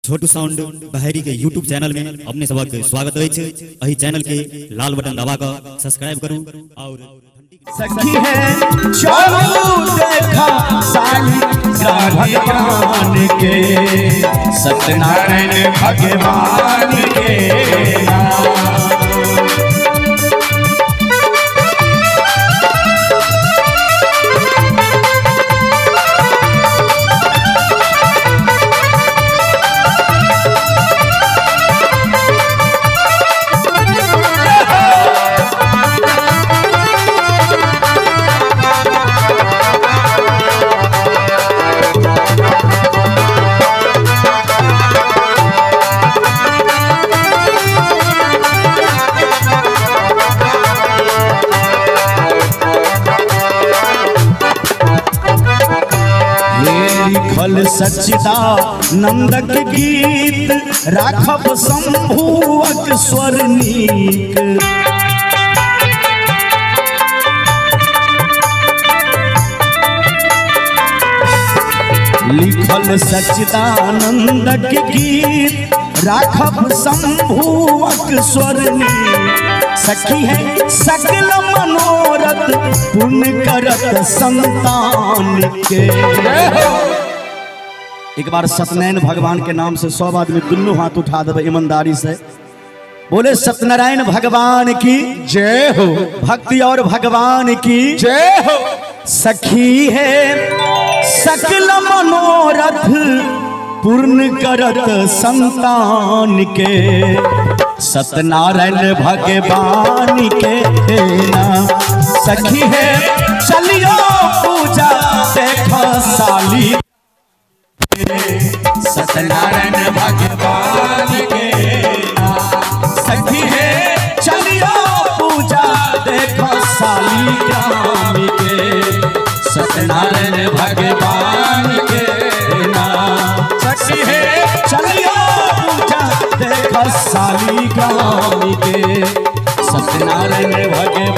छोटू sound बहरी के YouTube channel में अपने सबक स्वागत है। अही चैनल के लाल बटन दबा कर सब्सक्राइब करूं और सखी है चलो देखा साली भगवान के सत्यनारायण भगवान के लिखल सच्चिदानंदक गीत राखब शंभुवक स्वर नीक। लिखल सच्चिदानंदक गीत राखब शंभुवक स्वर नीक। सखी है सकल मनोरथ पुण्य करत संतान के। एक बार सत्यनारायण भगवान के नाम से 100 आदमी दुनू हाथ उठा देवे ईमानदारी से। बोले सत्यनारायण भगवान की जय हो, भक्ति और भगवान की जय हो। सखी है सकल मनोरथ पूर्ण करत संतान के। सत्यनारायण भगवान के नाम। सखी है चलियो पूजा देखो साली। सत्यनारायण भगवान के नाम। सखी है चलियो पूजा देखो साली ग्राम के। सत्यनारायण भगवान के नाम। सखी है चलियो पूजा देखो साली ग्राम के। सत्यनारायण भगवान